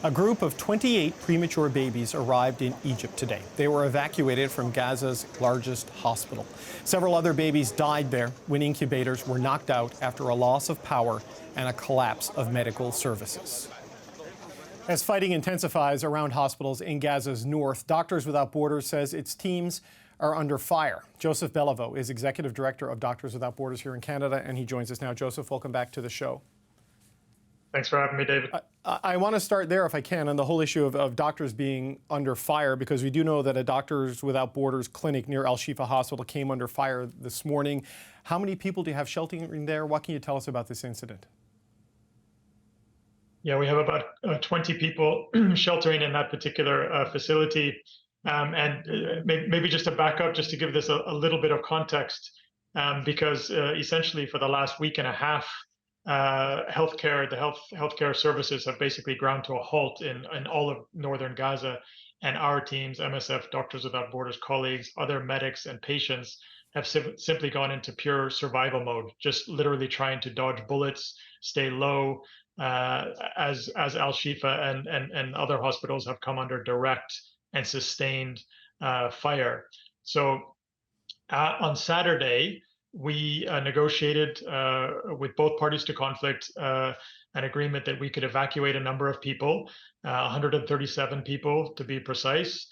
A group of 28 premature babies arrived in Egypt today. They were evacuated from Gaza's largest hospital. Several other babies died there when incubators were knocked out after a loss of power and a collapse of medical services. As fighting intensifies around hospitals in Gaza's north, Doctors Without Borders says its teams are under fire. Joseph Belliveau is Executive Director of Doctors Without Borders here in Canada, and he joins us now. Joseph, welcome back to the show. Thanks for having me, David. I want to start there, if I can, on the whole issue of doctors being under fire, because we do know that a Doctors Without Borders clinic near Al-Shifa Hospital came under fire this morning. How many people do you have sheltering there? What can you tell us about this incident? Yeah, we have about 20 people sheltering in that particular facility. Maybe just to back up, just to give this a little bit of context, because essentially for the last week and a half, healthcare services have basically ground to a halt in all of northern Gaza, and our teams, MSF, Doctors Without Borders colleagues, other medics and patients have simply gone into pure survival mode, just literally trying to dodge bullets, stay low, as Al-Shifa and other hospitals have come under direct and sustained fire. So on Saturday, we negotiated with both parties to conflict an agreement that we could evacuate a number of people, 137 people to be precise,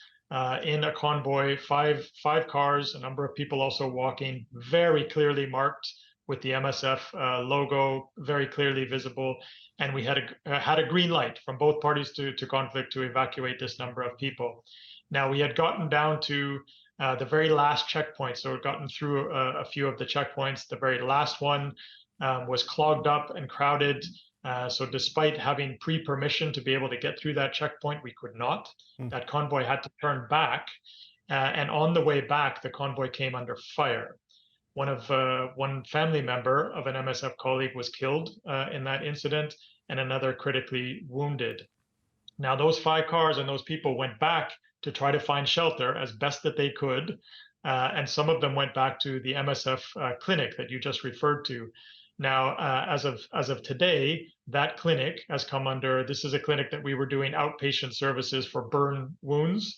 in a convoy, five cars, a number of people also walking, very clearly marked with the MSF logo, very clearly visible. And we had a green light from both parties to conflict to evacuate this number of people. Now, we had gotten down to the very last checkpoint. So we've gotten through a few of the checkpoints. The very last one was clogged up and crowded. So despite having pre-permission to be able to get through that checkpoint, we could not. That convoy had to turn back. And on the way back, the convoy came under fire. One family member of an MSF colleague was killed in that incident, and another critically wounded. Now, those 5 cars and those people went back to try to find shelter as best that they could. And some of them went back to the MSF clinic that you just referred to. Now, as of today, that clinic has come under, this is a clinic that we were doing outpatient services for burn wounds,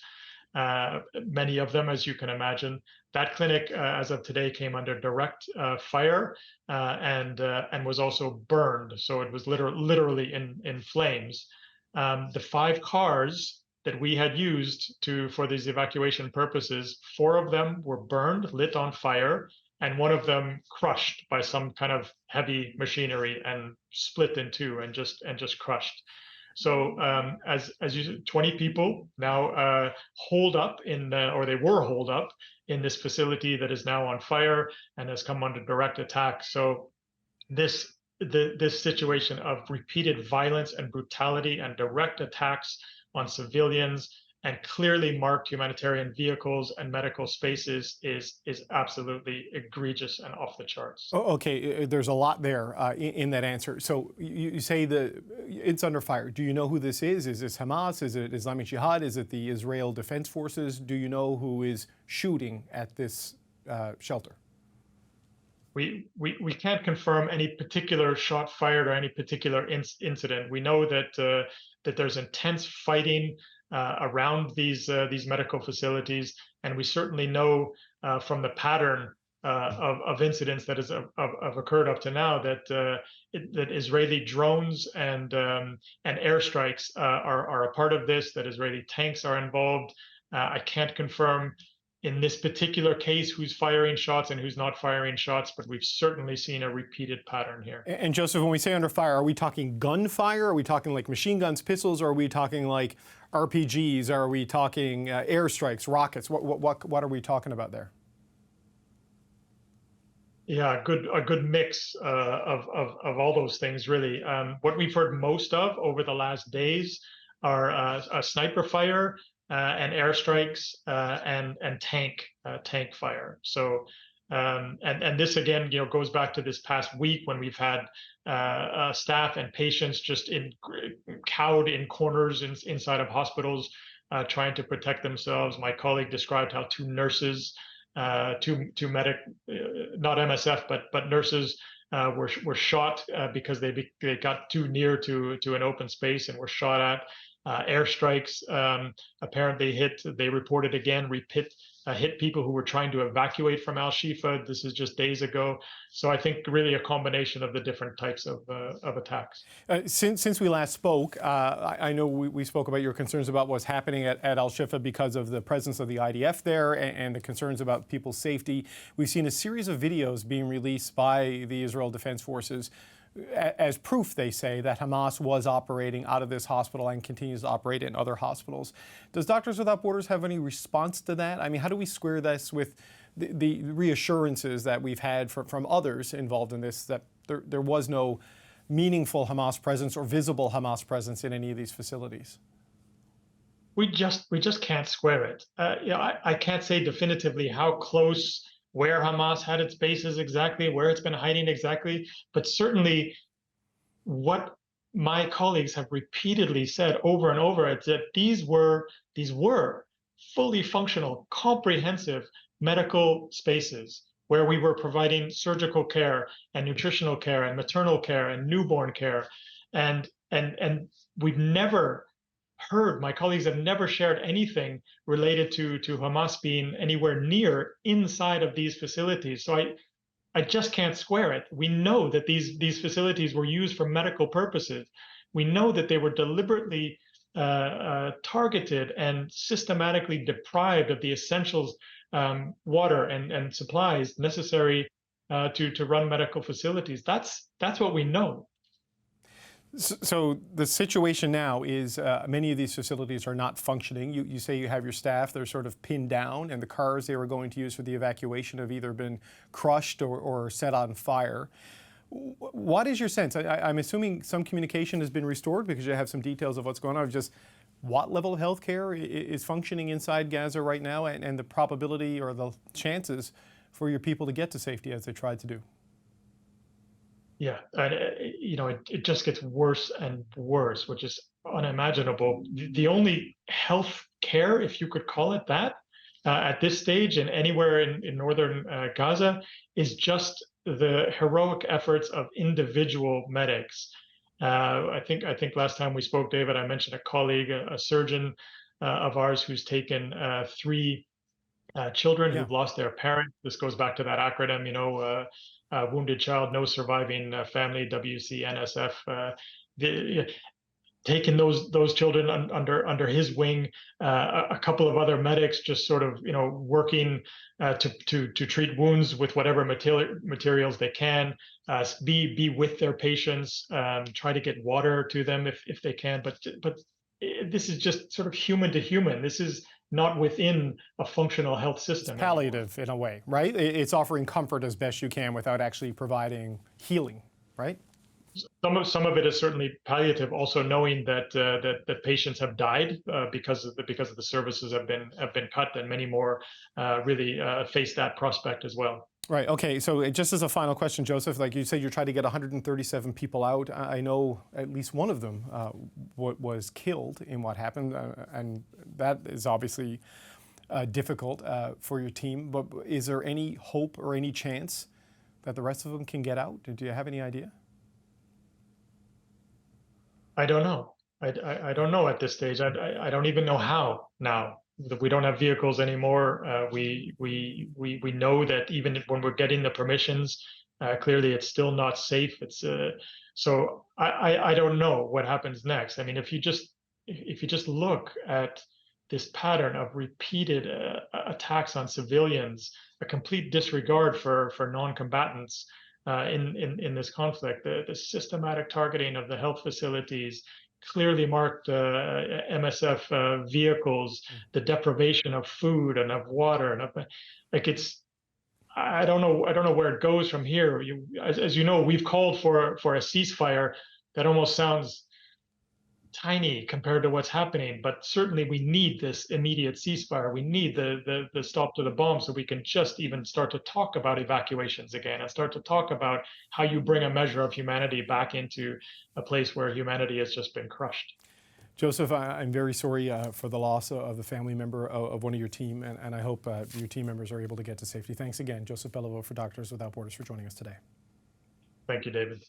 many of them, as you can imagine. That clinic, as of today, came under direct fire and was also burned. So it was literally in flames. The 5 cars that we had used for these evacuation purposes, 4 of them were burned, lit on fire, and 1 of them crushed by some kind of heavy machinery and split in 2 and just crushed. So as you said, 20 people now holed up or they were holed up in this facility that is now on fire and has come under direct attack. So this situation of repeated violence and brutality and direct attacks on civilians and clearly marked humanitarian vehicles and medical spaces is absolutely egregious and off the charts. Oh, okay, there's a lot there in that answer. So you say it's under fire. Do you know who this is? Is this Hamas? Is it Islamic Jihad? Is it the Israel Defense Forces? Do you know who is shooting at this shelter? We can't confirm any particular shot fired or any particular incident. We know that there's intense fighting around these medical facilities, and we certainly know from the pattern of incidents that have occurred up to now that Israeli drones and airstrikes are a part of this. That Israeli tanks are involved. I can't confirm in this particular case who's firing shots and who's not firing shots, but we've certainly seen a repeated pattern here. And Joseph, when we say under fire, are we talking gunfire? Are we talking like machine guns, pistols? Or are we talking like RPGs? Are we talking airstrikes, rockets? What are we talking about there? Yeah, a good mix of all those things, really. What we've heard most of over the last days are a sniper fire, and airstrikes and tank fire. So and this again, goes back to this past week when we've had staff and patients just cowed in corners inside of hospitals, trying to protect themselves. My colleague described how 2 nurses, two medic, not MSF, but nurses were shot because they got too near to an open space and were shot at. Airstrikes apparently they reported again, hit people who were trying to evacuate from Al-Shifa. This is just days ago. So I think really a combination of the different types of attacks. Since we last spoke, I know we spoke about your concerns about what's happening at Al-Shifa because of the presence of the IDF there and the concerns about people's safety. We've seen a series of videos being released by the Israel Defense Forces as proof, they say, that Hamas was operating out of this hospital and continues to operate in other hospitals. Does Doctors Without Borders have any response to that? I mean, how do we square this with the reassurances that we've had from others involved in this, that there was no meaningful Hamas presence or visible Hamas presence in any of these facilities? We just can't square it. I can't say definitively how close, where Hamas had its bases exactly, where it's been hiding exactly, but certainly what my colleagues have repeatedly said over and over is that these were fully functional, comprehensive medical spaces where we were providing surgical care and nutritional care and maternal care and newborn care, and we've never heard, my colleagues have never shared anything related to Hamas being anywhere near inside of these facilities. So I just can't square it. We know that these facilities were used for medical purposes. We know that they were deliberately targeted and systematically deprived of the essentials, water and supplies necessary to run medical facilities. That's what we know. So the situation now is many of these facilities are not functioning. You say you have your staff, they're sort of pinned down, and the cars they were going to use for the evacuation have either been crushed or set on fire. What is your sense? I'm assuming some communication has been restored because you have some details of what's going on. Just what level of health care is functioning inside Gaza right now, and the probability or the chances for your people to get to safety as they tried to do? Yeah, and it just gets worse and worse, which is unimaginable. The only health care, if you could call it that, at this stage and anywhere in northern Gaza, is just the heroic efforts of individual medics. I think last time we spoke, David, I mentioned a colleague, a surgeon of ours who's taken 3 children who've lost their parent. This goes back to that acronym, Wounded Child, No Surviving Family, WCNSF. Taking those children under his wing, a couple of other medics just sort of working to treat wounds with whatever materials they can, be with their patients, try to get water to them if they can, but this is just sort of human to human. This is not within a functional health system. It's palliative in a way, right? It's offering comfort as best you can without actually providing healing, right? Some of it is certainly palliative, also knowing that that patients have died because of the services have been cut, and many more really face that prospect as well. Right. Okay. So just as a final question, Joseph, like you said, you're trying to get 137 people out. I know at least one of them was killed in what happened, and that is obviously difficult for your team. But is there any hope or any chance that the rest of them can get out? Do you have any idea? I don't know. I don't know at this stage. I don't even know how now. We don't have vehicles anymore. We know that even when we're getting the permissions, clearly it's still not safe. It's so I don't know what happens next. I mean, if you just look at this pattern of repeated attacks on civilians, a complete disregard for non-combatants in this conflict, the systematic targeting of the health facilities, clearly marked MSF vehicles, the deprivation of food and of water, and I don't know where it goes from here. As you know, we've called for a ceasefire. That almost sounds tiny compared to what's happening, but certainly we need this immediate ceasefire. We need the stop to the bomb so we can just even start to talk about evacuations again and start to talk about how you bring a measure of humanity back into a place where humanity has just been crushed. Joseph, I'm very sorry for the loss of the family member of one of your team, and I hope your team members are able to get to safety. Thanks again, Joseph Belliveau for Doctors Without Borders, for joining us today. Thank you, David.